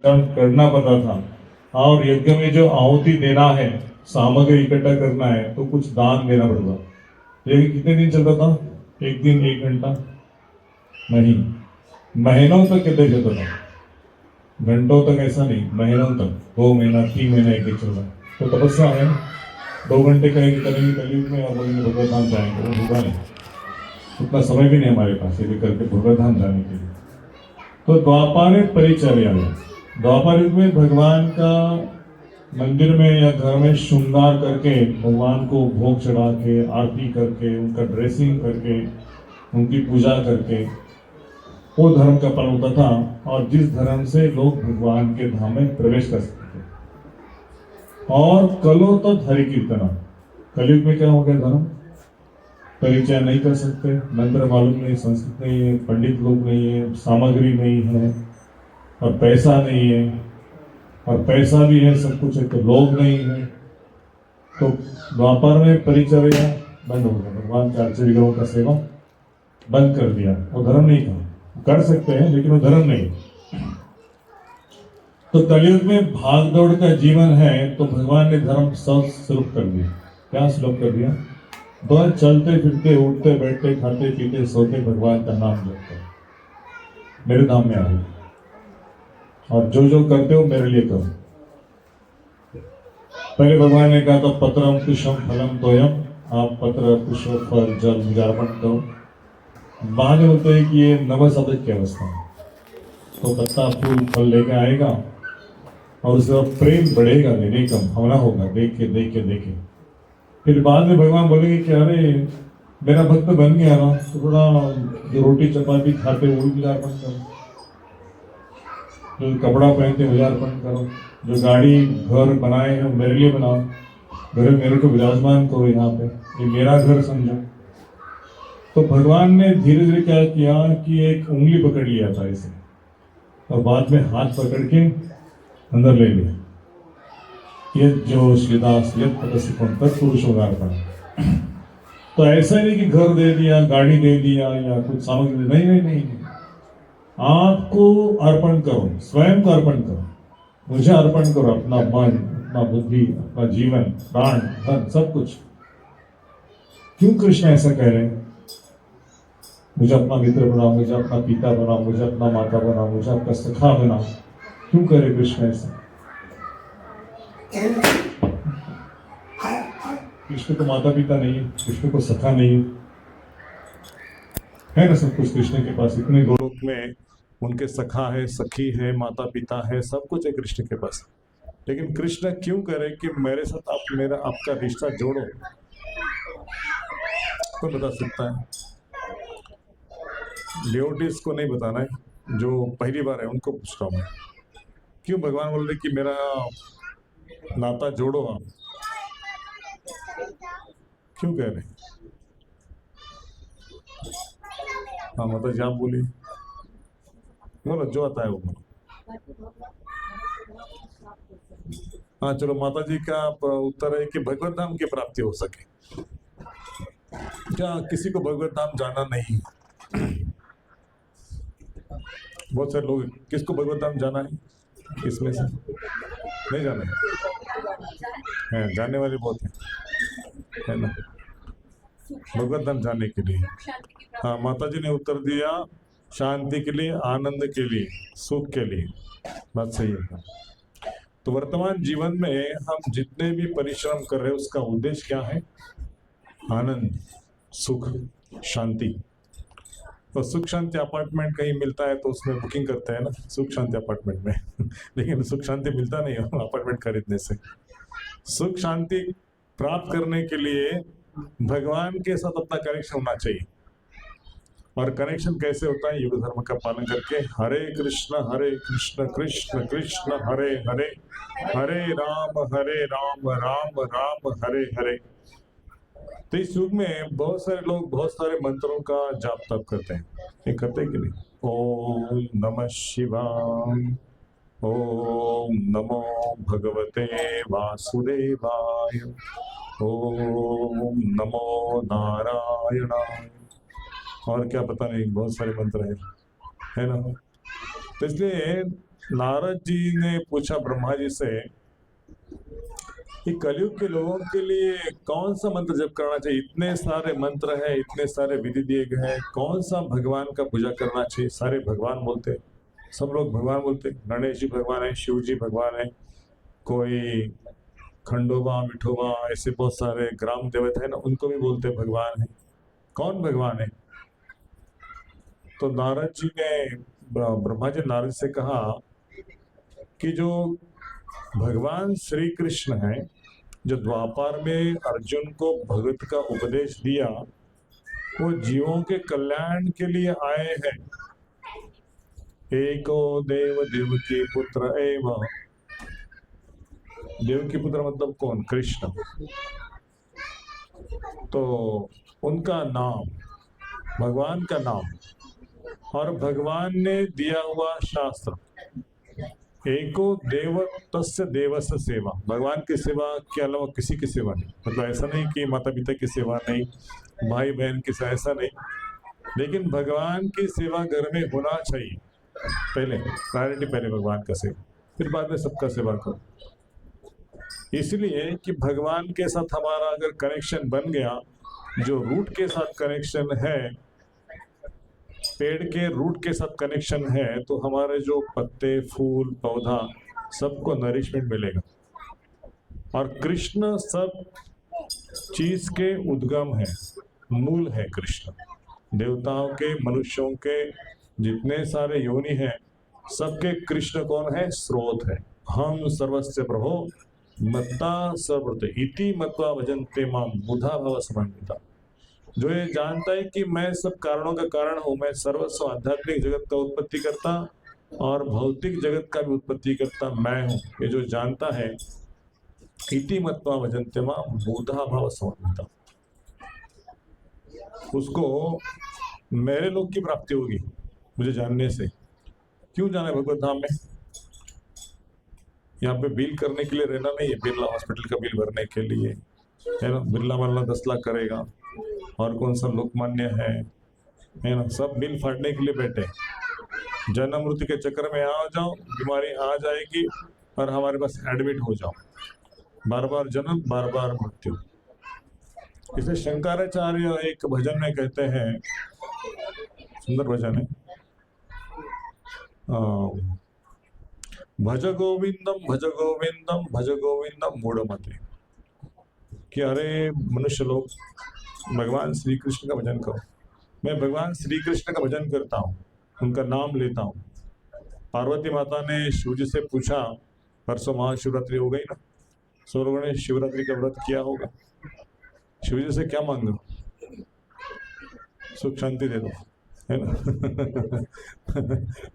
करना पड़ता था। और यज्ञ में जो आहुति देना है, सामग्री इकट्ठा करना है, तो कुछ दान देना पड़ता। ये कितने दिन चलता था? एक दिन, एक घंटा नहीं, महीनों तक यज्ञ चलता था। घंटों तक ऐसा नहीं, महीनों तक, 2 महीना 3 महीना यज्ञ चल रहा है। तो तपस्या है ना, 2 घंटे करेंगे करेंगे कलयुग में और बोलेंगे भगवत धाम जाएंगे, वो होगा नहीं। उतना समय भी नहीं हमारे पास ये करके भगवत धाम जाने के लिए। तो द्वापर परिचर्या में, द्वापर युग में भगवान का मंदिर में या घर में श्रृंगार करके, भगवान को भोग चढ़ा के, आरती करके, उनका ड्रेसिंग करके, उनकी पूजा करके वो धर्म का पालन होता था। और जिस धर्म से लोग भगवान के धाम में प्रवेश कर सकते थे। और कलो तो हरि कीर्तना। कलयुग में क्या हो गया? धर्म परिचय नहीं कर सकते, मंत्र मालूम नहीं, संस्कृत नहीं है, पंडित लोग नहीं है, सामग्री नहीं है, और पैसा नहीं है, और पैसा भी है, सब कुछ है, तो लोग नहीं है। तो द्वापर में परिचर्या बंद हो गया, भगवान के आचार्य विग्रहों का सेवा बंद कर दिया। वो धर्म नहीं था, कर सकते हैं लेकिन वो धर्म नहीं। तो कलयुग में भाग दौड़ का जीवन है, तो भगवान ने धर्म सब सुलभ कर दिया। क्या सुलभ कर दिया? बस चलते फिरते, उठते बैठते, खाते पीते, सोते, भगवान का नाम जपते, मेरे धाम में आओ, और जो जो करते हो मेरे लिए करो। पहले भगवान ने कहा था पत्रम पुष्पम फलम तोयम, आप पत्र पुष्प फल जल मुझे अर्पण करो। बाद में बोलते हैं कि ये नवसाधक की अवस्था है, तो पत्ता फूल फल लेके आएगा और उसका प्रेम बढ़ेगा, देने का भावना होगा, देख के देख के देखे। फिर बाद में भगवान बोलेंगे कि अरे मेरा भक्त बन गया ना, तो थोड़ा जो रोटी चपाती खाते वो भी अर्पण करो, जो कपड़ा पहनते मुझे अर्पण करो, जो गाड़ी घर बनाए हैं मेरे लिए बनाओ, घर मेरे को विराजमान करो, यहाँ पे ये मेरा घर समझो। तो भगवान ने धीरे धीरे क्या किया कि एक उंगली पकड़ लिया था इसे, और बाद में हाथ पकड़ के अंदर ले लिया। ये जो श्रीदास यद तत्पुरुष होगा अर्पण। तो ऐसा नहीं कि घर दे दिया, गाड़ी दे दिया या कुछ सामग्री, नहीं नहीं नहीं, आपको अर्पण करो, स्वयं को अर्पण करो, मुझे अर्पण करो, अपना मन, अपना बुद्धि, अपना जीवन, प्राण, धन, सब कुछ। क्यों कृष्ण ऐसा कह रहे हैं? मुझे अपना मित्र बनाओ, मुझे अपना पिता बनाओ, मुझे अपना माता बनाओ, मुझे आपका सखा बनाओ। क्यों कह रहे कृष्ण ऐसा? कृष्ण को माता पिता नहीं है, कृष्ण को सखा नहीं है ना, सब कुछ कृष्ण के पास। इतने गोलोक में उनके सखा है, सखी है, माता पिता है, सब कुछ है कृष्ण के पास। लेकिन कृष्ण क्यों करे कि मेरे साथ आप मेरा आपका रिश्ता जोड़ो? कौन बता सकता है? डिवोटीज को नहीं बताना है, जो पहली बार है उनको पूछ रहा हूँ मैं। क्यों भगवान बोल रहे कि मेरा नाता जोड़ो आप? क्यों कह रहे? हाँ माता जी आप बोलिए, बोलो जो आता है वो बोलो। हाँ चलो, माता जी का उत्तर है कि भगवत धाम की प्राप्ति हो सके। क्या किसी को भगवत धाम जाना नहीं? बहुत सारे लोग, किसको भगवत धाम जाना है? इसमें से नहीं जाना है, जाने वाले बहुत है ना भगवत धाम जाने के लिए। हाँ माता जी ने उत्तर दिया, शांति के लिए, आनंद के लिए, सुख के लिए। बात सही है। तो वर्तमान जीवन में हम जितने भी परिश्रम कर रहे हैं उसका उद्देश्य क्या है? आनंद, सुख, शांति। तो सुख शांति अपार्टमेंट कहीं मिलता है तो उसमें बुकिंग करते हैं ना, सुख शांति अपार्टमेंट में लेकिन सुख शांति मिलता नहीं है अपार्टमेंट खरीदने से। सुख शांति प्राप्त करने के लिए भगवान के साथ अपना कनेक्शन होना चाहिए। और कनेक्शन कैसे होता है? युग धर्म का पालन करके, हरे कृष्ण कृष्ण कृष्ण हरे हरे, हरे राम राम राम हरे हरे। तो इस युग में बहुत सारे लोग बहुत सारे मंत्रों का जाप तप करते हैं, ये करते हैं कि नहीं? ओम नमः शिवाय, ओम नमो भगवते वासुदेवाय, ओम नमो नारायणाय, और क्या पता नहीं, बहुत सारे मंत्र हैं, है ना। तो इसलिए नारद जी ने पूछा ब्रह्मा जी से कि कलयुग के लोगों के लिए कौन सा मंत्र जप करना चाहिए। इतने सारे मंत्र हैं, इतने सारे विधि दिए गए हैं, कौन सा भगवान का पूजा करना चाहिए। सारे भगवान बोलते हैं, सब लोग भगवान बोलते हैं। गणेश जी भगवान है, शिव जी भगवान है, कोई खंडोबा मिठोबा ऐसे बहुत सारे ग्राम देवता है ना, उनको भी बोलते हैं भगवान है। कौन भगवान है? तो नारद जी ने ब्रह्मा जी नारद से कहा कि जो भगवान श्री कृष्ण है, जो द्वापर में अर्जुन को भगवत का उपदेश दिया, वो जीवों के कल्याण के लिए आए हैं। एको देव देवकी पुत्र एवं, देवकी पुत्र मतलब कौन? कृष्ण। तो उनका नाम, भगवान का नाम और भगवान ने दिया हुआ शास्त्र, एको देव तस्य देवस्य सेवा। भगवान की सेवा के अलावा किसी की सेवा नहीं। मतलब ऐसा नहीं कि माता पिता की सेवा नहीं, भाई बहन की सेवा, ऐसा नहीं, लेकिन भगवान की सेवा घर में होना चाहिए। पहले प्रायोरिटी, पहले भगवान का सेवा, फिर बाद में सबका सेवा करो। इसलिए कि भगवान के साथ हमारा अगर कनेक्शन बन गया, जो रूट के साथ कनेक्शन है, पेड़ के रूट के साथ कनेक्शन है, तो हमारे जो पत्ते फूल पौधा सबको नरिशमेंट मिलेगा। और कृष्ण सब चीज के उद्गम है, मूल है कृष्ण। देवताओं के, मनुष्यों के जितने सारे योनि हैं, सबके कृष्ण कौन है? स्रोत है। हम सर्वस्य प्रभो मत्ता सर्वते इति मत्वा भजन्ते माम बुधा भव समन्विता। जो ये जानता है कि मैं सब कारणों का कारण हूं, मैं सर्वस्व आध्यात्मिक जगत का उत्पत्ति करता और भौतिक जगत का भी उत्पत्ति करता मैं हूं, ये जो जानता है, इति मत्वा भजन्ते माम बुधा भव समन्विता, उसको मेरे लोक की प्राप्ति होगी मुझे जानने से। क्यों जाना है भगवत धाम में? यहाँ पे बिल करने के लिए रहना नहीं है, बिरला हॉस्पिटल का बिल भरने के लिए है ना। बिरला वाला 10 लाख करेगा, और कौन सा लोकमान्य है ना, सब बिल फाड़ने के लिए बैठे। जन्म मृत्यु के चक्कर में आ जाओ, बीमारी आ जाएगी और हमारे पास एडमिट हो जाओ, बार बार जन्म बार बार मृत्यु। इसे शंकराचार्य एक भजन में कहते हैं, सुंदर भजन है, भज गोविंदम भज गोविंदम भज गोविंदम मूढ़मते, कि अरे मनुष्य लोग भगवान श्री कृष्ण का भजन करो। मैं भगवान श्री कृष्ण का भजन करता हूँ, उनका नाम लेता हूँ। पार्वती माता ने शिव जी से पूछा, परसों महाशिवरात्रि हो गई ना, सब लोगों ने शिवरात्रि का व्रत किया होगा, शिव जी से क्या मांगो? सुख शांति दे दो, है ना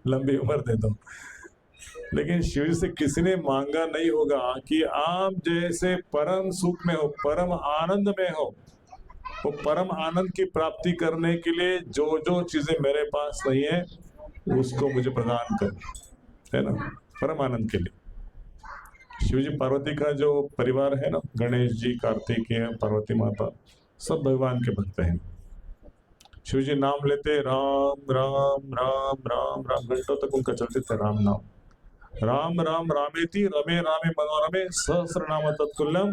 लंबी उम्र दे दो। लेकिन शिव जी से किसी ने मांगा नहीं होगा कि आप जैसे परम सुख में हो, परम आनंद में हो, वो परम आनंद की प्राप्ति करने के लिए जो जो चीजें मेरे पास नहीं है उसको मुझे प्रदान कर, है ना, परम आनंद के लिए। शिव जी पार्वती का जो परिवार है ना, गणेश जी, कार्तिकेय, पार्वती माता, सब भगवान के भक्त हैं। शिव जी नाम लेते राम राम राम राम राम, घंटों तक उनका चलते थे राम नाम। राम राम रामेति रमे रामे मनोरमे सहस्र नाम तत्तुल्यम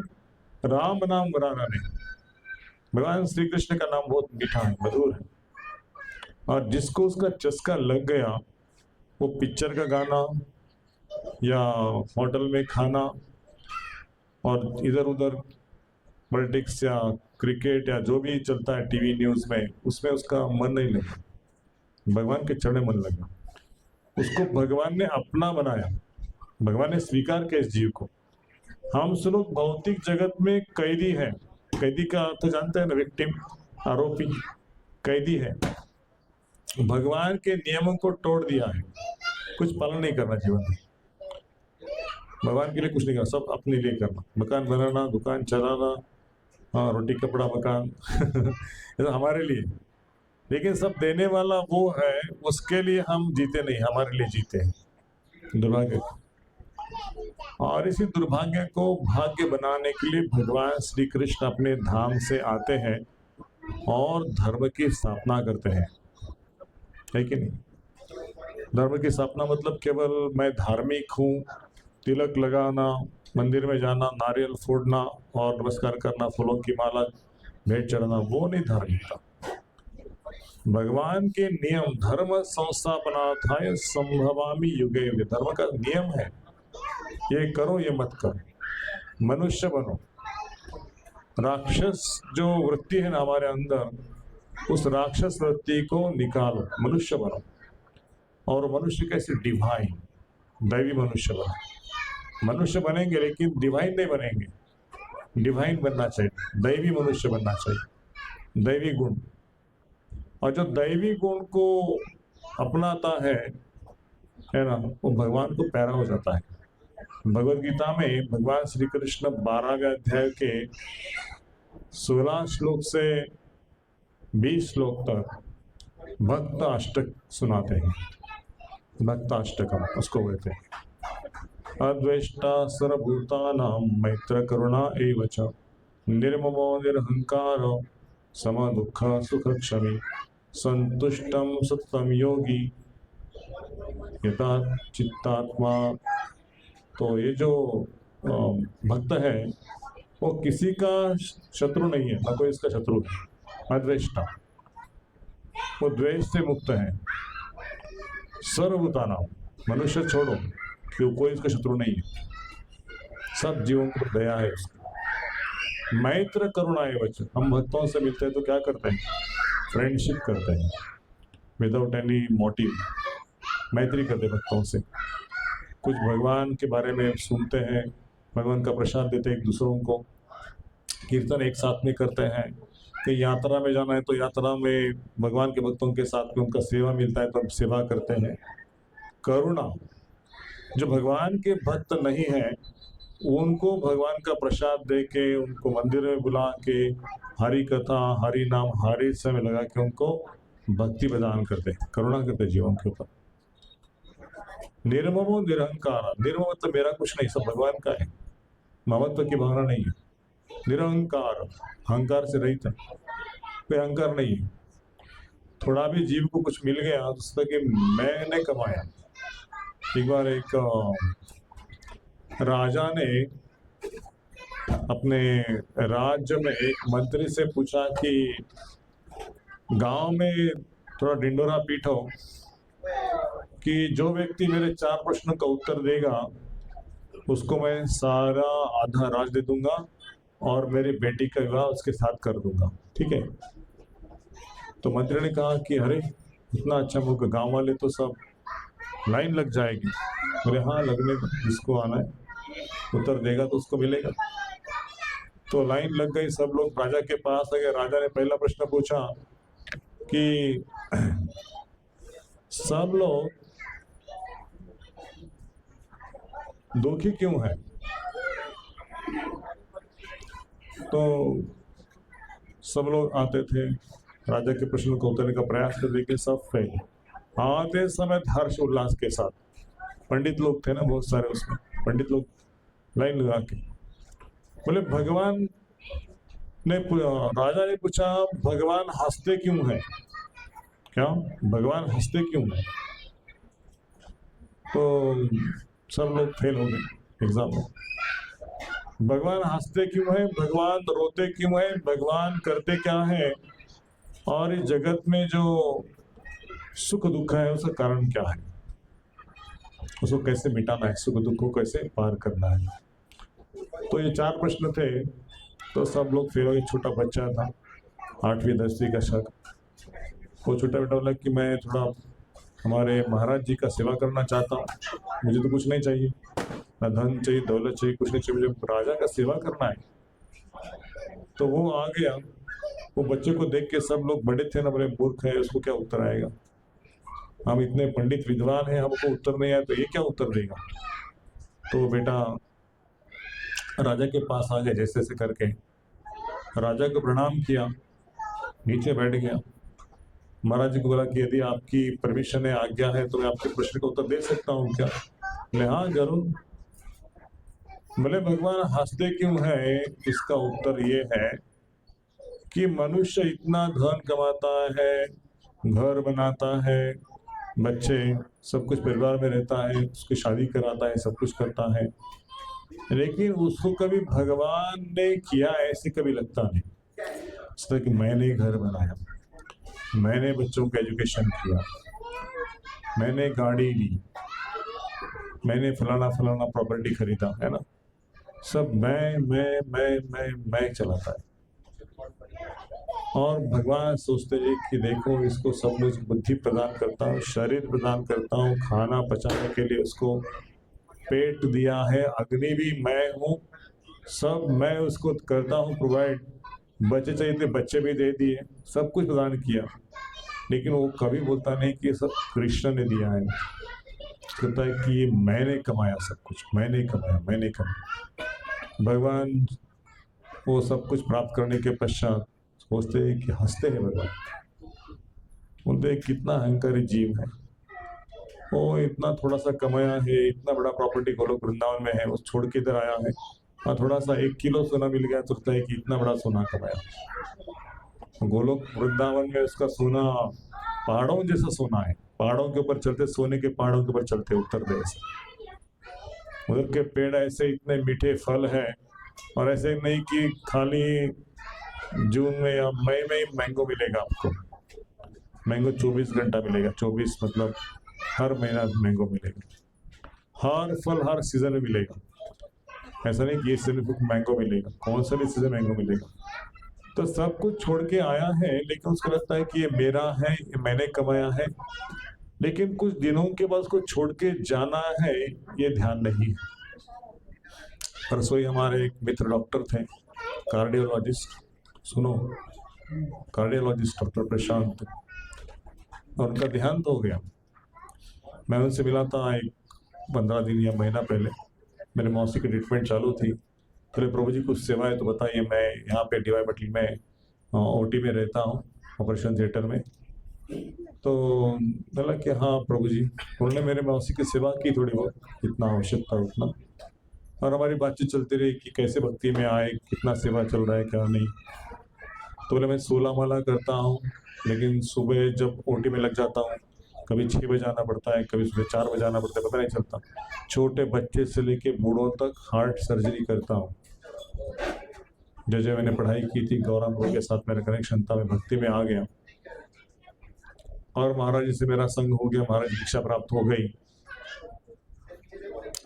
राम नाम वरानने। भगवान श्री कृष्ण का नाम बहुत मीठा है, मधुर है, और जिसको उसका चस्का लग गया, वो पिक्चर का गाना या होटल में खाना और इधर उधर पॉलिटिक्स या क्रिकेट या जो भी चलता है टीवी न्यूज में, उसमें उसका मन नहीं लगा, भगवान के चरण मन लगा। उसको भगवान ने अपना बनाया, भगवान ने स्वीकार किया इस जीव को। हम लोग भौतिक जगत में कैदी हैं। कैदी का अर्थ जानते हैं ना, विक्टिम, आरोपी, कैदी है। भगवान के नियमों को तोड़ दिया है, कुछ पालन नहीं करना जीवन में, भगवान के लिए कुछ नहीं करना, सब अपने लिए करना, मकान बनाना, दुकान चलाना, हाँ रोटी कपड़ा मकान ये तो हमारे लिए, लेकिन सब देने वाला वो है, उसके लिए हम जीते नहीं, हमारे लिए जीते हैं। दुर्भाग्य। और इसी दुर्भाग्य को भाग्य बनाने के लिए भगवान श्री कृष्ण अपने धाम से आते हैं और धर्म की स्थापना करते हैं, है कि नहीं? धर्म की स्थापना मतलब केवल मैं धार्मिक हूँ, तिलक लगाना, मंदिर में जाना, नारियल फोड़ना और नमस्कार करना, फूलों की माला भेंट चढ़ाना, वो नहीं धार्मिकता। भगवान के नियम, धर्म संस्थापनार्थाय संभवामि युगे युगे, धर्म का नियम है, ये करो ये मत करो, मनुष्य बनो। राक्षस जो वृत्ति है ना हमारे अंदर, उस राक्षस वृत्ति को निकालो, मनुष्य बनो। और मनुष्य कैसे? डिवाइन, दैवी मनुष्य बनो। मनुष्य बनेंगे लेकिन डिवाइन नहीं बनेंगे, डिवाइन बनना चाहिए, दैवी मनुष्य बनना चाहिए, दैवी गुण। और जो दैवी गुण को अपनाता है ना, वो भगवान को प्यारा हो जाता है। भगवद गीता में भगवान श्री कृष्ण 12वें अध्याय के 16 श्लोक से 20 श्लोक तक भक्त अष्टक सुनाते हैं। भक्त अष्टकम उसको कहते हैं। अद्वेष्टा सर्वभूतानां मैत्र करुणा एव च, निर्ममो निरहंकार सम दुःख सुख क्षमी, संतुष्टम सततम योगी यथा चित्तात्मा। तो ये जो भक्त है वो किसी का शत्रु नहीं है, ना कोई इसका शत्रु है। अद्वेष्टा, वो द्वेष से मुक्त है। सर्वभूतानां, मनुष्य छोड़ो कि कोई इसका शत्रु नहीं है, सब जीवों को दया है उसकी। मैत्र करुणा एव च, हम भक्तों से मिलते हैं तो क्या करते हैं? फ्रेंडशिप करते हैं, विदाउट एनी मोटिव, मैत्री करते भक्तों से। कुछ भगवान के बारे में सुनते हैं, भगवान का प्रसाद देते हैं एक दूसरों को, कीर्तन एक साथ में करते हैं। कि यात्रा में जाना है तो यात्रा में भगवान के भक्तों के साथ में उनका सेवा मिलता है तो हम सेवा करते हैं। करुणा, जो भगवान के भक्त नहीं है उनको भगवान का प्रसाद दे के, उनको मंदिर में बुला के हरि कथा, हरि नाम, हरि समय लगा के उनको भक्ति प्रदान करते, करुणा करते जीवन के ऊपर। निर्ममो निरहंकार, निर्मम मतलब मेरा कुछ नहीं, सब भगवान का है, ममत्व की भावना नहीं है। निरहंकार, अहंकार से रहित है, कोई अहंकार नहीं है। थोड़ा भी जीव को कुछ मिल गया तो कि मैंने कमाया। एक बार एक राजा ने अपने राज्य में एक मंत्री से पूछा कि गांव में थोड़ा डिंडोरा पीटो कि जो व्यक्ति मेरे 4 प्रश्नों का उत्तर देगा उसको मैं सारा आधा राज दे दूंगा और मेरी बेटी का विवाह उसके साथ कर दूंगा, ठीक है? तो मंत्री ने कहा कि अरे इतना अच्छा मौका, गांव वाले तो सब लाइन लग जाएगी। बोले हाँ लगने दो, जिसको आना है उत्तर देगा तो उसको मिलेगा। तो लाइन लग गई, सब लोग राजा के पास आ गए। राजा ने पहला प्रश्न पूछा कि सब लोग दुखी क्यों है? तो सब लोग आते थे, राजा के प्रश्न को उतरने का प्रयास कर, लेकिन सब फेल। आते समय हर्ष उल्लास के साथ, पंडित लोग थे ना बहुत सारे, उसमें पंडित लोग लाइन लगा के बोले भगवान ने, राजा ने पूछा भगवान हंसते क्यों है? क्या भगवान हंसते क्यों है? तो सब लोग फेल हो गए एग्जाम में। भगवान हंसते क्यों है, भगवान रोते क्यों है, भगवान करते क्या है, और इस जगत में जो सुख दुख है उसका कारण क्या है, उसको कैसे मिटाना है, सुख दुख को कैसे पार करना है। तो ये 4 प्रश्न थे, तो सब लोग फेल हो गए। छोटा बच्चा था 8वीं 10वीं का शक, वो छोटा बेटा बोला कि मैं थोड़ा हमारे महाराज जी का सेवा करना चाहता हूँ, मुझे तो कुछ नहीं चाहिए, ना धन चाहिए, दौलत चाहिए, कुछ नहीं चाहिए, मुझे राजा का सेवा करना है। तो वो आ गया, वो बच्चे को देख के सब लोग बड़े थे ना, बोले मूर्ख है, उसको क्या उत्तर आएगा, हम इतने पंडित विद्वान हैं, हमको उत्तर नहीं आया तो ये क्या उत्तर देगा। तो बेटा राजा के पास आ गए, जैसे जैसे करके राजा को प्रणाम किया, नीचे बैठ गया। महाराज जी को बोला कि यदि आपकी परमिशन है, आज्ञा है, तो मैं आपके प्रश्न का उत्तर दे सकता हूँ क्या? बोले हाँ जरूर। बोले भगवान हंसते क्यों है? इसका उत्तर ये है कि मनुष्य इतना धन कमाता है, घर बनाता है, बच्चे, सब कुछ परिवार में रहता है, उसकी शादी कराता है, सब कुछ करता है, लेकिन उसको कभी भगवान ने किया ऐसे कभी लगता नहीं। इस तरह कि मैंने घर बनाया, मैंने बच्चों का एजुकेशन किया, मैंने गाड़ी ली, मैंने फलाना फलाना प्रॉपर्टी खरीदा, है ना। सब मैं चलाता है। और भगवान सोचते हैं कि देखो, इसको सब कुछ बुद्धि प्रदान करता हूँ, शरीर प्रदान करता हूँ, खाना पचाने के लिए उसको पेट दिया है, अग्नि भी मैं हूँ, सब मैं उसको करता हूँ प्रोवाइड। बच्चे चाहिए थे, बच्चे भी दे दिए, सब कुछ प्रदान किया, लेकिन वो कभी बोलता नहीं कि ये सब कृष्ण ने दिया है। कहता है कि ये मैंने कमाया, सब कुछ मैंने कमाया, मैंने कमाया। भगवान वो सब कुछ प्राप्त करने के पश्चात सोचते हैं कि हंसते हैं भगवान, बोलते हैं कितना अहंकारी जीव है, वो इतना थोड़ा सा कमाया है, इतना बड़ा प्रॉपर्टी गोलोक वृंदावन में है, वो छोड़ के इधर आया है, और थोड़ा सा 1 किलो सोना मिल गया तो लगता है कि इतना बड़ा सोना कमाया। गोलोक वृंदावन में उसका सोना पहाड़ों जैसा सोना है, पहाड़ों के ऊपर चलते, सोने के पहाड़ों के ऊपर चलते उत्तर प्रदेश, उधर के पेड़ ऐसे इतने मीठे फल है, और ऐसे नहीं कि खाली जून में या मई में ही मैंगो मिलेगा आपको, मैंगो 24 घंटा मिलेगा, 24 मतलब हर महीना मैंगो मिलेगा, हर फल हर सीजन में मिलेगा। ऐसा नहीं कि ये सीजन में मैंगो मिलेगा, कौन सा भी सीजन मैंगो मिलेगा। तो सब कुछ छोड़ के आया है, लेकिन उसको लगता है कि ये मेरा है, ये मैंने कमाया है, लेकिन कुछ दिनों के बाद उसको छोड़ के जाना है, ये ध्यान नहीं है। परसों ही हमारे एक मित्र डॉक्टर थे, कार्डियोलॉजिस्ट, सुनो, कार्डियोलॉजिस्ट डॉक्टर प्रशांत, और उनका देहांत हो गया। मैं उनसे मिला था एक 15 दिन या महीना पहले, मेरे मौसी की ट्रीटमेंट चालू थी। बोले प्रभु जी कुछ सेवा है तो बताइए। मैं यहाँ पे डीवाई पटेल में ओटी में रहता हूँ, ऑपरेशन थिएटर में। तो बोला कि हाँ प्रभु जी। उन्होंने मेरे मौसी की सेवा की थोड़ी बहुत, जितना आवश्यक था उतना, और हमारी बातचीत चलती रही कि कैसे भक्ति में आए, कितना सेवा चल रहा है क्या नहीं। तो बोले मैं 16 माला करता हूँ, लेकिन सुबह जब ओटी में लग जाता हूँ, कभी 6 बजे आना पड़ता है, कभी सुबह 4 बजे आना पड़ता है, पता नहीं चलता। छोटे बच्चे से लेके बूढ़ों तक हार्ट सर्जरी करता हूँ। जैसे मैंने पढ़ाई की थी, गौरव के साथ मेरा कनेक्शन था, मैं भक्ति में आ गया, और महाराज जी से मेरा संग हो गया, महाराज दीक्षा प्राप्त हो गई,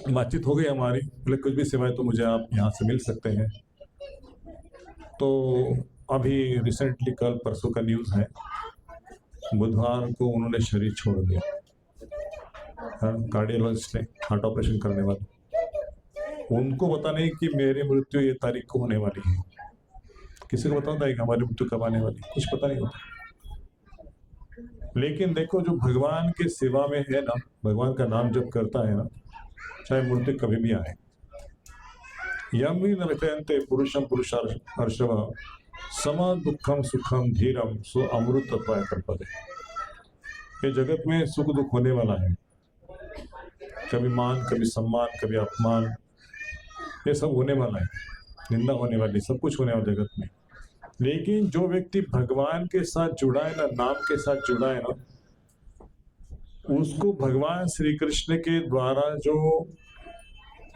बातचीत हो गई हमारी। बोले कुछ भी सेवाएं तो मुझे आप यहाँ से मिल सकते हैं। तो अभी रिसेंटली कल परसों का न्यूज़ है, बुधवार को उन्होंने शरीर छोड़ दिया। कार्डियोलॉजिस्ट ने, हार्ट ऑपरेशन करने वाले, उनको पता नहीं कि मेरी मृत्यु ये तारीख को होने वाली है। किसी को पता होता है कि हमारी मृत्यु कब आने वाली, कुछ पता नहीं होता। लेकिन देखो, जो भगवान के सेवा में है ना, भगवान का नाम जब करता है ना, चाहे मृत्यु कभी भी आए। यम ही नरते पुरुषम पुरुषार्षव सम दुखम सुखम धीरम सो अमृत कल्पते। ये जगत में सुख दुख होने वाला है, कभी मान, कभी सम्मान, कभी अपमान, ये सब होने वाला है, निंदा होने वाली, सब कुछ होने वाला जगत में। लेकिन जो व्यक्ति भगवान के साथ जुड़ा है ना, नाम के साथ जुड़ा है ना, उसको भगवान श्री कृष्ण के द्वारा जो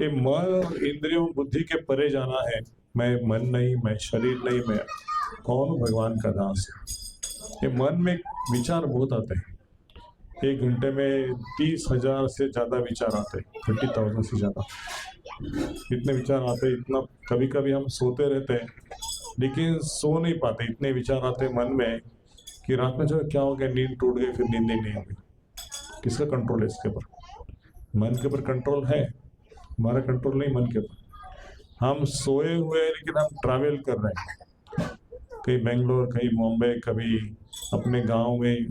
ये मन और इंद्रियों बुद्धि के परे जाना है, मैं मन नहीं, मैं शरीर नहीं, मैं कौन हूँ, भगवान का दास है। ये मन में विचार बहुत आते हैं, 1 घंटे में 30,000 से ज्यादा विचार आते हैं, 30,000 से ज्यादा इतने विचार आते हैं। इतना कभी कभी हम सोते रहते हैं, लेकिन सो नहीं पाते, इतने विचार आते हैं मन में कि रात में जो क्या हो गया, नींद टूट गई, फिर नींद ही नहीं होगी। किसका कंट्रोल है इसके ऊपर? मन के ऊपर कंट्रोल है, हमारा कंट्रोल नहीं मन के ऊपर। हम सोए हुए हैं, लेकिन हम ट्रैवल कर रहे हैं, कहीं बेंगलोर, कहीं मुंबई, कभी अपने गांव में,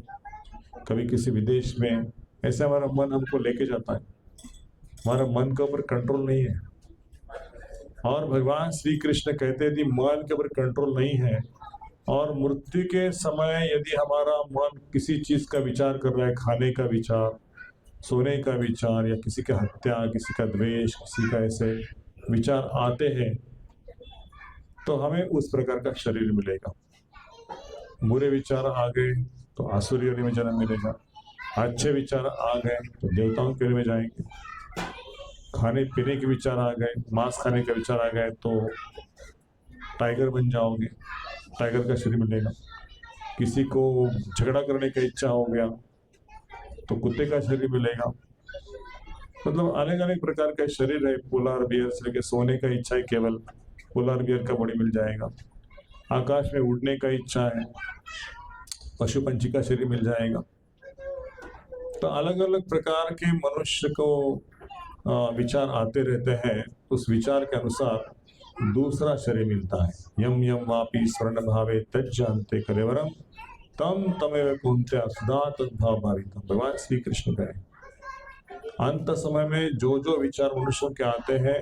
कभी किसी विदेश में। ऐसे हमारा मन हमको लेके जाता है, हमारा मन के ऊपर कंट्रोल नहीं है। और भगवान श्री कृष्ण कहते हैं यदि मन के ऊपर कंट्रोल नहीं है, और मृत्यु के समय यदि हमारा मन किसी चीज का विचार कर रहा है, खाने का विचार, सोने का विचार, या किसी की हत्या, किसी का द्वेष, किसी का ऐसे विचार आते हैं, तो हमें उस प्रकार का शरीर मिलेगा। बुरे विचार आ गए तो आसुरी योनि में जन्म मिलेगा, अच्छे विचार आ गए तो देवताओं के में जाएंगे, खाने पीने के विचार आ गए, मांस खाने का विचार आ गए तो टाइगर बन जाओगे, टाइगर का शरीर मिलेगा। किसी को झगड़ा करने का इच्छा हो गया तो कुत्ते का शरीर मिलेगा। मतलब अलग अलग प्रकार का शरीर है। पोलार बियर से लेके सोने का इच्छा है, केवल पोलार बियर का बॉडी मिल जाएगा। आकाश में उड़ने का इच्छा है, पशु पंछी का शरीर मिल जाएगा। तो अलग अलग प्रकार के मनुष्य को विचार आते रहते हैं, उस विचार के अनुसार दूसरा शरीर मिलता है। यम यम वापी स्वर्ण भावे तज्जान्ते कलेवरम तम तमेव कुंत्या सदा तद्भाव भावितम। भगवान श्री कृष्ण कहे अंत समय में जो जो विचार मनुष्यों के आते हैं,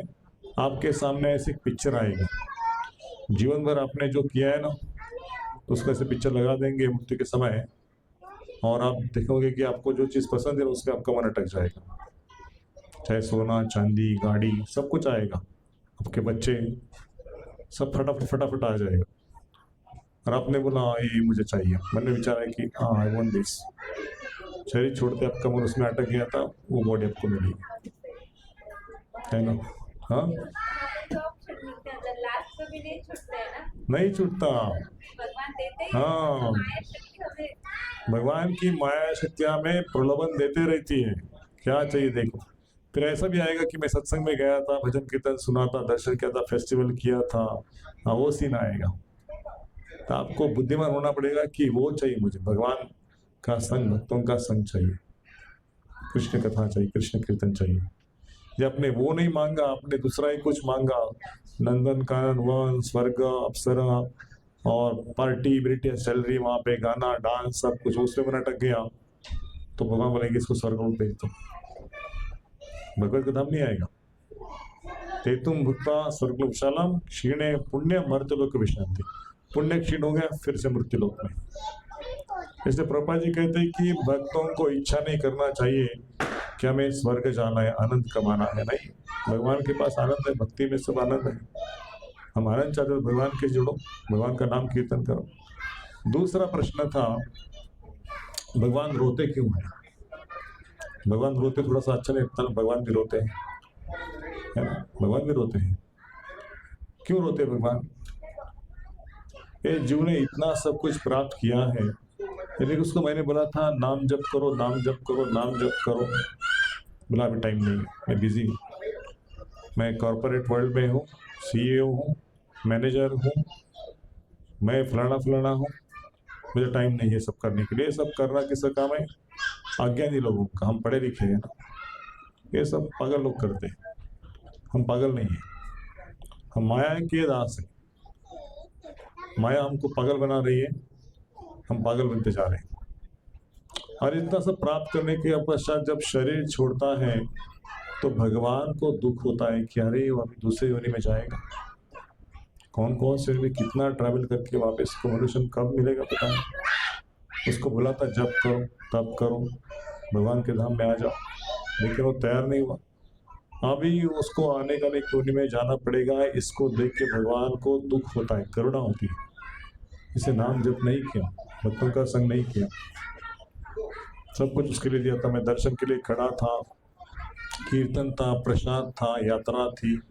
आपके सामने ऐसी पिक्चर आएगी। जीवन भर आपने जो किया है ना, उसको ऐसे पिक्चर लगा देंगे मृत्यु के समय, और आप देखोगे कि आपको जो चीज पसंद है उसमें आपका मन अटक जाएगा। चाहे सोना चांदी गाड़ी सब कुछ आएगा, आपके बच्चे सब फटाफट फटाफट आ जाएगा। और आपने बोला ये मुझे चाहिए, मन में विचार है कि हाँ आई वांट दिस। शरीर छोड़ते आपका मन उसमें अटक गया था, वो बॉडी आपको मिलेगी, है ना? हाँ नहीं छूटता। हाँ, भगवान की माया शक्तियां में प्रलोभन देते रहती है। क्या चाहिए देखो। फिर ऐसा भी आएगा कि मैं सत्संग में गया था, भजन कीर्तन सुना था, दर्शन किया था, फेस्टिवल किया था, हाँ वो सीन आएगा। तो आपको बुद्धिमान होना पड़ेगा कि वो चाहिए मुझे, भगवान का संग, भक्तों का संग चाहिए, कृष्ण कथा चाहिए, कृष्ण कीर्तन चाहिए। ये आपने वो नहीं मांगा, आपने दूसरा ही कुछ मांगा, नंदन कानन वन स्वर्ग अप्सरा और पार्टी ब्रिटिश सैलरी, वहां पे गाना डांस सब कुछ, उसमें मन अटक गया तो भगवान बोलेंगे इसको स्वर्ग में भेज दो। भगवत का धाम नहीं आएगा। ते तुम भुक्ता स्वर्गलोकशालम क्षीणे पुण्य मर्त्यलोक विश्रांति। पुण्य क्षीण हो गया फिर से मृत्युलोक में। इसलिए प्रभुपाद जी कहते हैं कि भक्तों को इच्छा नहीं करना चाहिए कि हमें स्वर्ग जाना है, आनंद कमाना है। नहीं, भगवान के पास आनंद है, भक्ति में सब आनंद है। हम आनंद चाहते तो भगवान के जुड़ो, भगवान का नाम कीर्तन करो। दूसरा प्रश्न था भगवान रोते क्यों है? भगवान रोते थोड़ा सा अच्छा नहीं लगता ना, भगवान भी रोते हैं, है ना? भगवान भी रोते हैं। क्यों रोते भगवान? ये जीव ने इतना सब कुछ प्राप्त किया है, लेकिन उसको मैंने बोला था नाम जप करो, नाम जप करो, नाम जप करो। बोला अभी टाइम नहीं है, मैं बिजी हूँ, मैं कॉर्पोरेट वर्ल्ड में हूँ, CEO हूँ, मैनेजर हूँ, मैं फलाना फलाना हूँ, मुझे टाइम नहीं है सब करने के लिए। सब करना किसका काम है? अज्ञानी लोगों का। हम पढ़े लिखे हैं ना, ये सब पागल लोग करते हैं। हम पागल नहीं है, हम माया के दास है। माया हमको पागल बना रही है, हम पागल बनते जा रहे हैं। और इतना सब प्राप्त करने के पश्चात जब शरीर छोड़ता है तो भगवान को दुख होता है कि अरे वो अभी दूसरे योनि में जाएगा। कौन कौन से में कितना ट्रैवल करके वापस को मनुष्य कब मिलेगा पता नहीं। उसको बोला था जब करो तब करो, भगवान के धाम में आ जाओ, लेकिन वो तैयार नहीं हुआ। अभी उसको आने का योनि में जाना पड़ेगा। इसको देख के भगवान को दुख होता है, करुणा होती है। इसे नाम जप नहीं किया, भक्तों का संग नहीं किया, सब कुछ उसके लिए दिया था। मैं दर्शन के लिए खड़ा था, कीर्तन था, प्रसाद था, यात्रा थी,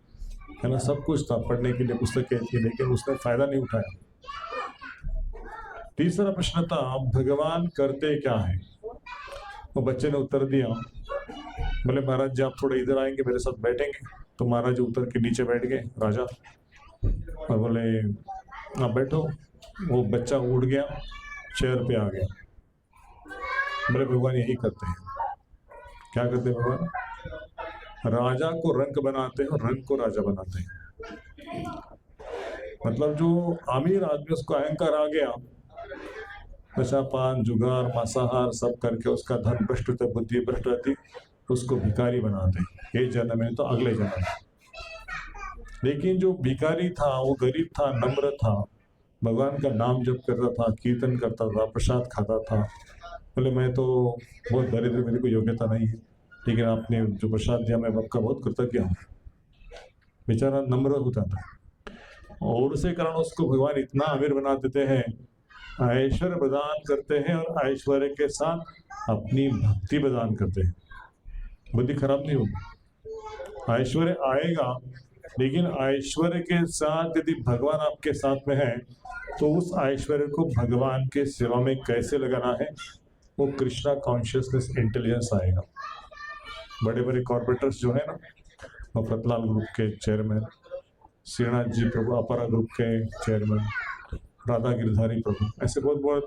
है ना, सब कुछ था, पढ़ने के लिए पुस्तकें थी, लेकिन उसने फायदा नहीं उठाया। तीसरा प्रश्न था भगवान करते क्या है? वो बच्चे ने उत्तर दिया, बोले महाराज जी आप थोड़ा इधर आएंगे, मेरे साथ बैठेंगे। तो महाराज जी उतर के नीचे बैठ गए राजा, और बोले आप बैठो। वो बच्चा उड़ गया, चेयर पे आ गया। बोले भगवान यही करते हैं। क्या करते हैं भगवान? राजा को रंक बनाते हैं और रंक को राजा बनाते हैं। मतलब जो अमीर आदमी उसको अहंकार आ गया, नशापान जुगार मांसाहार सब करके उसका धन भ्रष्ट होता, बुद्धि भ्रष्ट रहती, उसको भिखारी बनाते। ये जन्म में तो अगले जन्म। लेकिन जो भिखारी था वो गरीब था, नम्र था, भगवान का नाम जप करता था, कीर्तन करता था, प्रसाद खाता था। बोले मैं तो बहुत दरिद्र, मेरी कोई योग्यता नहीं है, लेकिन आपने जो प्रसाद दिया मैं आपका बहुत कृतज्ञ हूँ। बेचारा नम्र होता था, और उसे कारण उसको भगवान इतना अमीर बना देते हैं। ऐश्वर्य प्रदान करते हैं और ऐश्वर्य के साथ अपनी भक्ति प्रदान करते हैं। बुद्धि खराब नहीं होगी, ऐश्वर्य आएगा, लेकिन ऐश्वर्य के साथ यदि भगवान आपके साथ में है तो उस ऐश्वर्य को भगवान के सेवा में कैसे लगाना है, वो कृष्णा कॉन्शियसनेस इंटेलिजेंस आएगा। बड़े बड़े कॉर्पोरेटर्स जो है ना, मफरतलाल ग्रुप के चेयरमैन, श्रीनाथ जी प्रभु अपरा ग्रुप के चेयरमैन, राधा गिरधारी प्रभु, ऐसे बहुत बहुत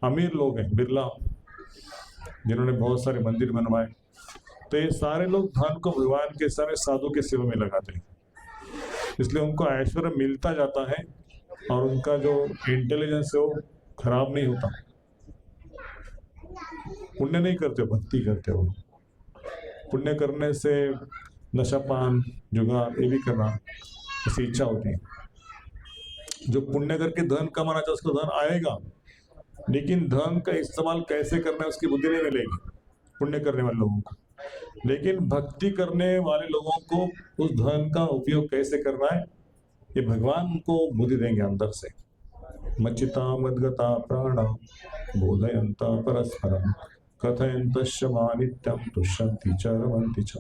अमीर लोग हैं, बिरला, जिन्होंने बहुत सारे मंदिर बनवाए। तो ये सारे लोग धन को भगवान के समय साधु के सेवा में लगाते हैं, इसलिए उनको ऐश्वर्य मिलता जाता है और उनका जो इंटेलिजेंस है वो खराब नहीं होता। पुण्य नहीं करते, भक्ति करते हो। पुण्य करने से नशापान जुगार ये भी करना ऐसी इच्छा होती है। जो पुण्य करके धन कमाना चाहे उसको धन आएगा, लेकिन धन का इस्तेमाल कैसे करना है उसकी बुद्धि नहीं मिलेगी पुण्य करने वाले लोगों को। लेकिन भक्ति करने वाले लोगों को उस धन का उपयोग कैसे करना है ये भगवान को बुद्धि देंगे अंदर से। मच्चिता मद्गता प्राण बोधयंता परस्परम कथयंतश्च मानित्यं तुष्यन्ति च रमन्ति च।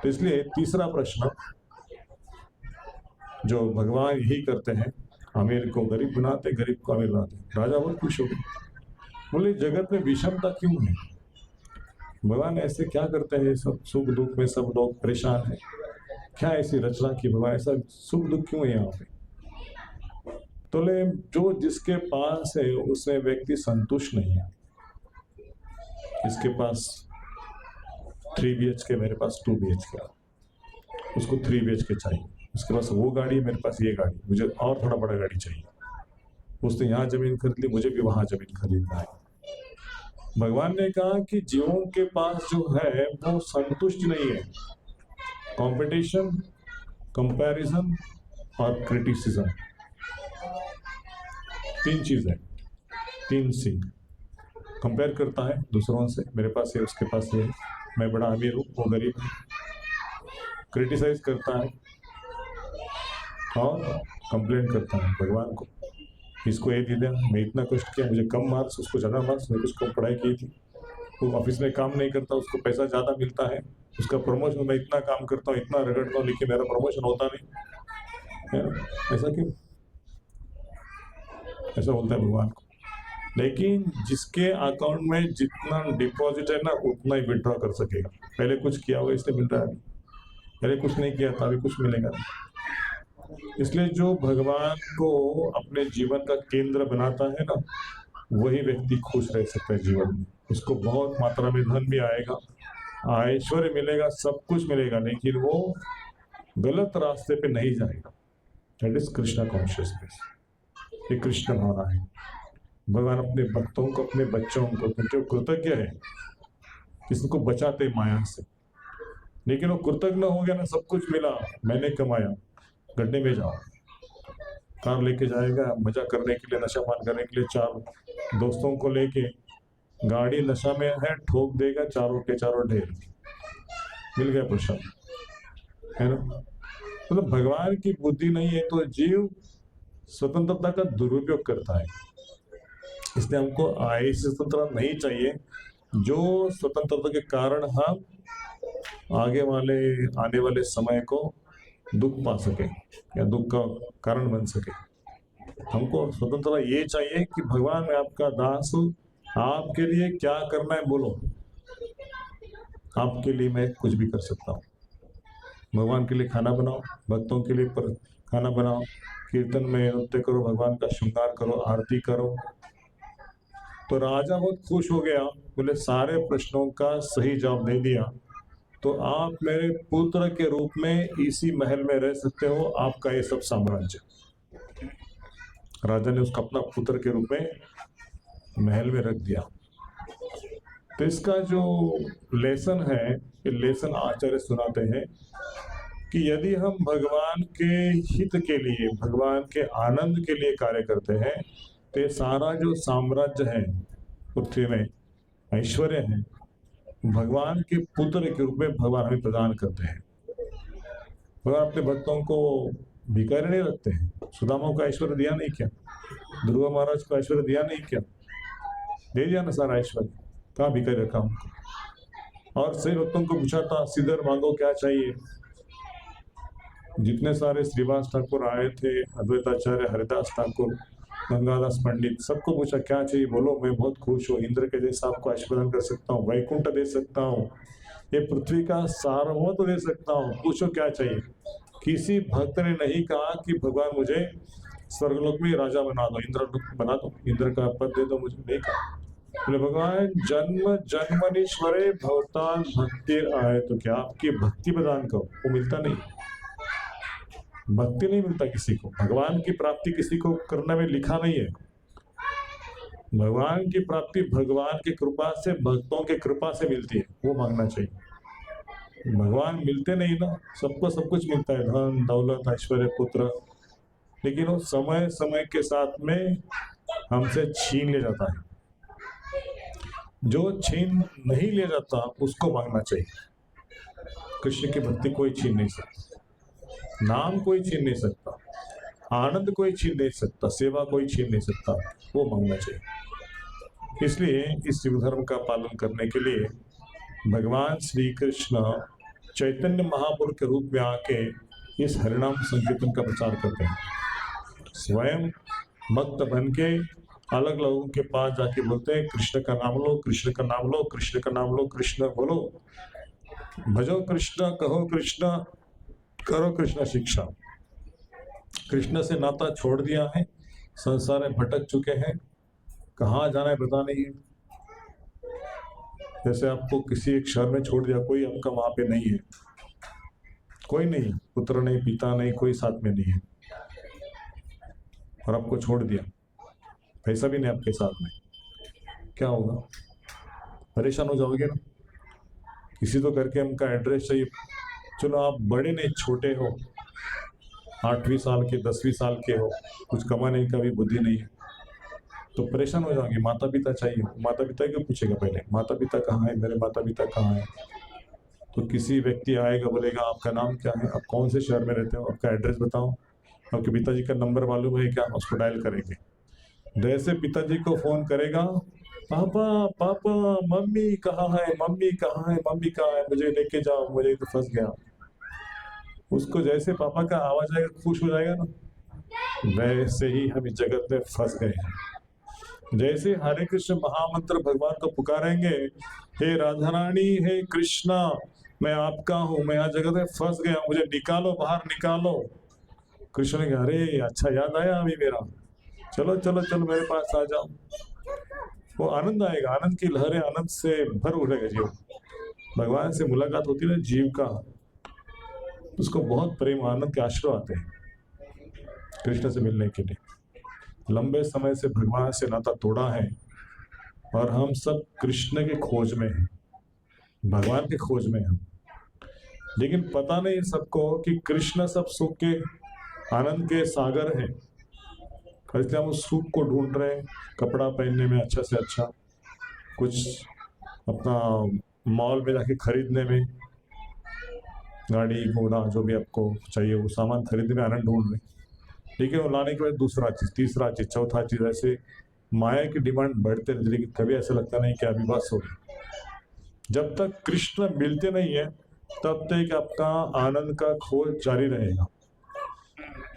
तो इसलिए तीसरा प्रश्न जो भगवान यही करते हैं, अमीर को गरीब बनाते, गरीब को अमीर बनाते। राजा बहुत खुश हो गए, बोले जगत में विषमता क्यों है, भगवान ऐसे क्या करते हैं, सब सुख दुख में सब लोग परेशान हैं, क्या ऐसी रचना की भगवान, ऐसा सुख दुख क्यों है यहाँ पे। तो ले जो जिसके पास है उसमें व्यक्ति संतुष्ट नहीं है। इसके पास 3 BHK, मेरे पास 2 BHK, उसको 3 BHK चाहिए। उसके पास वो गाड़ी, मेरे पास ये गाड़ी, मुझे और थोड़ा बड़ा गाड़ी चाहिए। उसने यहाँ जमीन खरीद ली, मुझे भी वहां जमीन खरीदना है। भगवान ने कहा कि जीवों के पास जो है वो संतुष्ट नहीं है। कंपटीशन, कंपैरिजन और क्रिटिसिज्म, 3 चीज है, 3 सिंह। कंपेयर करता है दूसरों से, मेरे पास है उसके पास है, मैं बड़ा अमीर हूँ वो गरीब है। क्रिटिसाइज करता है और कंप्लेंट करता है भगवान को, इसको ये दे दिया, मैं इतना कष्ट किया, मुझे कम मार्क्स, उसको ज़्यादा मार्क्स, मैं उसको पढ़ाई की थी, वो ऑफिस में काम नहीं करता, उसको पैसा ज़्यादा मिलता है, उसका प्रमोशन, मैं इतना काम करता हूँ, इतना रगड़ता हूँ, लेकिन मेरा प्रमोशन होता नहीं है ना। ऐसा क्यों, ऐसा बोलता है भगवान को। लेकिन जिसके अकाउंट में जितना डिपॉजिट है ना उतना ही विड्रॉ कर सकेगा। पहले कुछ किया होगा इसलिए मिल रहा है, पहले कुछ नहीं किया था अभी कुछ मिलेगा। इसलिए जो भगवान को अपने जीवन का केंद्र बनाता है ना, वही व्यक्ति खुश रह सकता है जीवन में। उसको बहुत मात्रा में धन भी आएगा, ऐश्वर्य मिलेगा, सब कुछ मिलेगा, लेकिन वो गलत रास्ते पे नहीं जाएगा। दैट इज कृष्णा कॉन्शियसनेस, ये कृष्ण भावना है। भगवान अपने भक्तों को, अपने बच्चों को, क्योंकि वो कृतज्ञ है, किसी बचाते माया से। लेकिन वो कृतज्ञ हो गया ना, सब कुछ मिला, मैंने कमाया, गड्ढे में जाओ। कार लेके जाएगा मजा करने के लिए, नशा पान करने के लिए, 4 दोस्तों को लेके, गाड़ी नशा में है, ठोक देगा, चारों के चारों ढेर, मिल गया प्रसाद, है ना। मतलब भगवान की बुद्धि नहीं है तो जीव स्वतंत्रता का दुरुपयोग करता है। इसलिए हमको ऐसी स्वतंत्रता नहीं चाहिए जो स्वतंत्रता के कारण हम आगे वाले आने वाले समय को दुख पा सके या दुख का कारण बन सके। हमको स्वतंत्रता ये चाहिए कि भगवान मैं आपका दास हूँ, आपके लिए क्या करना है बोलो, आपके लिए मैं कुछ भी कर सकता हूँ। भगवान के लिए खाना बनाओ, भक्तों के लिए खाना बनाओ, कीर्तन में नृत्य करो, भगवान का श्रृंगार करो, आरती करो। तो राजा बहुत खुश हो गया, बोले सारे प्रश्नों का सही जवाब दे दिया तो आप मेरे पुत्र के रूप में इसी महल में रह सकते हो, आपका ये सब साम्राज्य। राजा ने उसको अपना पुत्र के रूप में महल में रख दिया। तो इसका जो लेसन है, ये लेसन आचार्य सुनाते हैं कि यदि हम भगवान के हित के लिए, भगवान के आनंद के लिए कार्य करते हैं तो ये सारा जो साम्राज्य है पृथ्वी में, ऐश्वर्य है, भगवान के पुत्र के रूप में भगवान हमें प्रदान करते हैं। भगवान अपने भक्तों को भिखारी नहीं रखते हैं। सुदामा को ऐश्वर्य दिया नहीं क्या? ध्रुव महाराज को ऐश्वर्य दिया नहीं क्या? दे दिया ना सारा ऐश्वर्य, कहाँ भिखारी रखा उनको? और सही भक्तों को पूछा था, सिद्धर मांगो क्या चाहिए? जितने सारे श्रीवास ठाकुर आए थे, अद्वैताचार्य, हरिदास ठाकुर, गंगादास पंडित, सबको पूछा क्या चाहिए? बोलो मैं बहुत खुश हूँ, इंद्र के जैसा आपको ऐश्वर्य कर सकता हूँ, वैकुंठ दे सकता हूँ, ये पृथ्वी का सार्वभौमत्व दे सकता हूँ, पूछो क्या चाहिए? किसी भक्त ने नहीं कहा कि भगवान मुझे स्वर्गलोक में राजा बना दो, इंद्र बना दो, इंद्र का पद दे दो मुझे, नहीं कहा। बोले भगवान जन्म जन्मनीश्वरे भवतान भक्ति आए, तो क्या आपकी भक्ति प्रदान करो, वो मिलता नहीं, भक्ति नहीं मिलता किसी को। भगवान की प्राप्ति किसी को करने में लिखा नहीं है। भगवान की प्राप्ति भगवान की कृपा से, भक्तों की कृपा से मिलती है, वो मांगना चाहिए। भगवान मिलते नहीं ना, सबको सब कुछ मिलता है, धन दौलत ऐश्वर्य पुत्र, लेकिन वो समय समय के साथ में हमसे छीन ले जाता है। जो छीन नहीं ले जाता उसको मांगना चाहिए। कृष्ण की भक्ति कोई छीन नहीं सकता, नाम कोई छीन नहीं सकता, आनंद कोई छीन नहीं सकता, सेवा कोई छीन नहीं सकता, वो मांगना चाहिए। इसलिए इस शिव धर्म का पालन करने के लिए भगवान श्री कृष्ण चैतन्य महापुरुष के रूप में आके इस हरिनाम संकीर्तन का प्रचार करते हैं। स्वयं भक्त बन के अलग लोगों के पास जाके बोलते हैं कृष्ण का नाम लो, कृष्ण का नाम लो, कृष्ण का नाम लो, कृष्ण बोलो, भजो कृष्ण, कहो कृष्ण, करो कृष्ण शिक्षा। कृष्ण से नाता छोड़ दिया है, संसार में भटक चुके हैं, कहाँ जाना है पता नहीं है। जैसे आपको किसी एक शहर में छोड़ दिया, कोई आपका वहां पे नहीं है, कोई नहीं, पुत्र नहीं, पिता नहीं, कोई साथ में नहीं है, और आपको छोड़ दिया, पैसा भी नहीं आपके साथ में, क्या होगा? परेशान हो जाओगे ना। किसी तो करके हमका एड्रेस चाहिए, चलो आप बड़े नहीं छोटे हो, 8वीं साल के 10वीं साल के हो, कुछ कमाने का भी बुद्धि नहीं है, तो परेशान हो जाओगे। माता पिता चाहिए, माता पिता क्यों पूछेगा पहले, माता पिता कहाँ है, मेरे माता पिता कहाँ है? तो किसी व्यक्ति आएगा, बोलेगा आपका नाम क्या है, आप कौन से शहर में रहते हो, आपका एड्रेस बताओ, आपके पिताजी का नंबर मालूम है क्या, उसको डायल करेंगे। जैसे पिताजी को फोन करेगा, पापा पापा मम्मी कहाँ है, मम्मी कहाँ है, मम्मी कहाँ है, मुझे लेके जाओ, मुझे तो फंस गया। उसको जैसे पापा का आवाज आएगा, खुश हो जाएगा ना, वैसे ही हम इस जगत में फंस गए हैं। जैसे हरे कृष्ण महामंत्र भगवान को पुकारेंगे, हे राधा रानी, हे कृष्णा, मैं आपका हूँ, मैं यहाँ जगत में फंस गया, मुझे निकालो, बाहर निकालो। कृष्ण ने कहा, अरे अच्छा याद आया अभी मेरा, चलो चलो चलो मेरे पास आ जाओ। वो आनंद आएगा, आनंद की लहरें, आनंद से भर उठेगा जीव। भगवान से मुलाकात होती है जीव का, उसको बहुत प्रेम आनंद के आश्रय आते हैं कृष्ण से मिलने के लिए। लंबे समय से भगवान से नाता तोड़ा है और हम सब कृष्ण के खोज में हैं, भगवान के खोज में हैं, लेकिन पता नहीं सबको कि कृष्ण सब सुख के आनंद के सागर हैं। इसलिए हम उस सुख को ढूंढ रहे हैं, कपड़ा पहनने में अच्छा से अच्छा, कुछ अपना मॉल में जाके खरीदने में, गाड़ी घोड़ा जो भी आपको चाहिए वो सामान खरीदने में आनंद ढूंढ रहे हैं। लेकिन वो लाने के बाद दूसरा चीज, तीसरा चीज, चौथा चीज, ऐसे माया की डिमांड बढ़ते रहती, लेकिन कभी ऐसा लगता नहीं कि अभी बस हो गई। जब तक कृष्ण मिलते नहीं है तब तक आपका आनंद का खोज जारी रहेगा।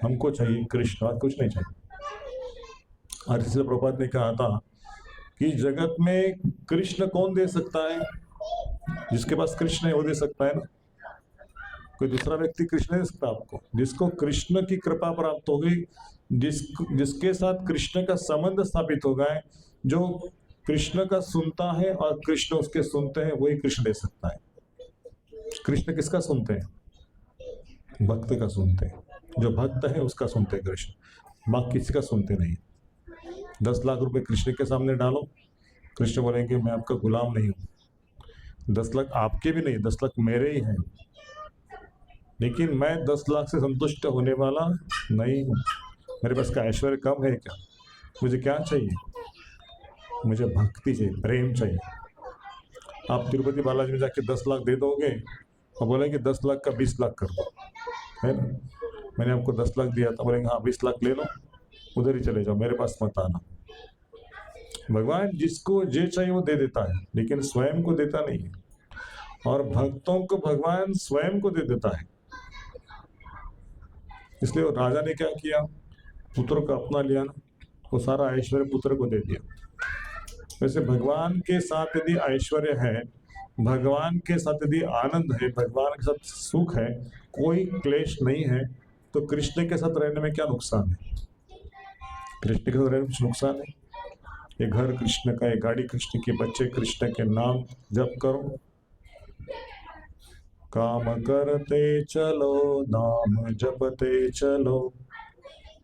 हमको चाहिए कृष्ण और कुछ नहीं चाहिए। और इसलिए प्रभुपाद ने कहा था कि जगत में कृष्ण कौन दे सकता है, जिसके पास कृष्ण है वो दे सकता है ना, कोई दूसरा व्यक्ति कृष्ण नहीं दे सकता आपको। जिसको कृष्ण की कृपा प्राप्त हो गई, जिसके साथ कृष्ण का संबंध स्थापित हो गया है, जो कृष्ण का सुनता है और कृष्ण उसके सुनते हैं, वही कृष्ण दे सकता है। कृष्ण किसका सुनते हैं? भक्त का सुनते हैं, जो भक्त है उसका सुनते हैं कृष्ण, बाकी किसी का सुनते नहीं। 10 लाख रुपए कृष्ण के सामने डालो, कृष्ण बोलेंगे मैं आपका गुलाम नहीं हूं। 10 लाख आपके भी नहीं, 10 लाख मेरे ही हैं, लेकिन मैं 10 लाख से संतुष्ट होने वाला नहीं हूं। मेरे पास का ऐश्वर्य कम है क्या? मुझे क्या चाहिए? मुझे भक्ति चाहिए, प्रेम चाहिए। आप तिरुपति बालाजी में जाके 10 लाख दे दोगे और बोलेंगे 10 लाख का 20 लाख कर दो, है ना? मैंने आपको 10 लाख दिया था, बोलेंगे हाँ 20 लाख ले लो, उधर ही चले जाओ, मेरे पास मत आना। भगवान जिसको जो चाहिए वो दे देता है, लेकिन स्वयं को देता नहीं है। और भक्तों को भगवान स्वयं को दे देता है। इसलिए वो राजा ने क्या किया, पुत्र को अपना लिया ना, वो सारा ऐश्वर्य पुत्र को दे दिया। वैसे भगवान के साथ यदि ऐश्वर्य है, भगवान के साथ यदि आनंद है, भगवान के साथ सुख है, कोई क्लेश नहीं है, तो कृष्ण के साथ रहने में क्या नुकसान है? कृष्ण के साथ रहने में कुछ नुकसान है? ये घर कृष्ण का, ये गाड़ी कृष्ण की, बच्चे कृष्ण के, नाम जप करो, काम करते चलो, नाम जपते चलो,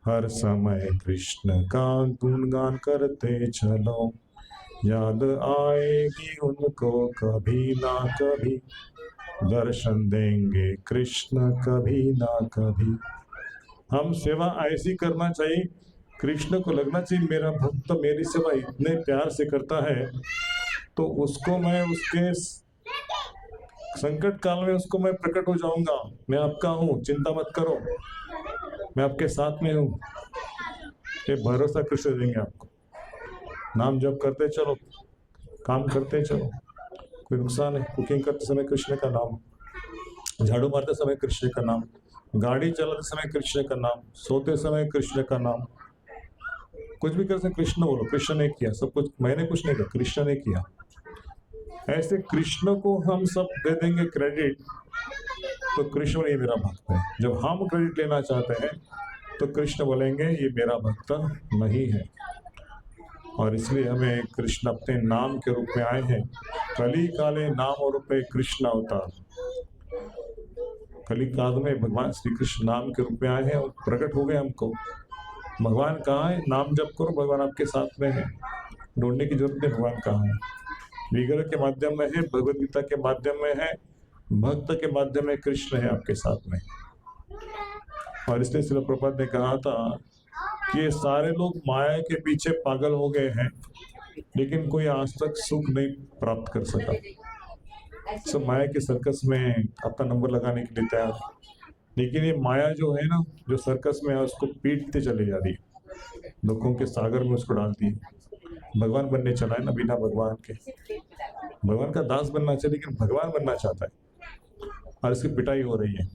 हर समय कृष्ण का गुणगान करते चलो, याद आएगी उनको कभी ना कभी, दर्शन देंगे कृष्ण कभी ना कभी। हम सेवा ऐसी करना चाहिए, कृष्ण को लगना चाहिए मेरा भक्त मेरी सेवा इतने प्यार से करता है, तो उसको मैं उसके संकट काल में उसको मैं प्रकट हो जाऊंगा, मैं आपका हूँ, चिंता मत करो, मैं आपके साथ में हूँ। ये भरोसा कृष्ण देंगे आपको। नाम जप करते चलो, काम करते चलो, कोई नुकसान है? कुकिंग करते समय कृष्ण का नाम, झाड़ू मारते समय कृष्ण का नाम, गाड़ी चलाते समय कृष्ण का नाम, सोते समय कृष्ण का नाम, कुछ भी करते कृष्ण बोलो, कृष्ण ने किया सब कुछ, मैंने कुछ नहीं किया, कृष्ण ने किया। ऐसे कृष्ण को हम सब दे देंगे क्रेडिट, तो कृष्ण ये मेरा भक्त है। जब हम क्रेडिट लेना चाहते हैं तो कृष्ण बोलेंगे ये मेरा भक्त नहीं है। और इसलिए हमें कृष्ण अपने नाम के रूप में आए हैं। कली काले नाम रूपे कृष्ण अवतार, कली काल में भगवान श्री कृष्ण नाम के रूप में आए हैं और प्रकट हो गए हमको। भगवान कहाँ है? नाम जप करो, भगवान आपके साथ में है, ढूंढने की जरूरत नहीं। भगवान कहाँ है? विग्रह के माध्यम में है, भगवद गीता के माध्यम में है, भक्त के माध्यम में कृष्ण है आपके साथ में। और इसलिए श्रील प्रभुपाद ने कहा था कि ये सारे लोग माया के पीछे पागल हो गए हैं, लेकिन कोई आज तक सुख नहीं प्राप्त कर सका। सब माया के सर्कस में अपना नंबर लगाने के लिए तैयार, लेकिन ये माया जो है ना, जो सर्कस में है, उसको पीटते चले जा रही है, दुखों के सागर में उसको डालती है। भगवान बनने चला है ना, बिना भगवान के, भगवान का दास बनना चाहिए, लेकिन भगवान बनना चाहता है और इसकी पिटाई हो रही है।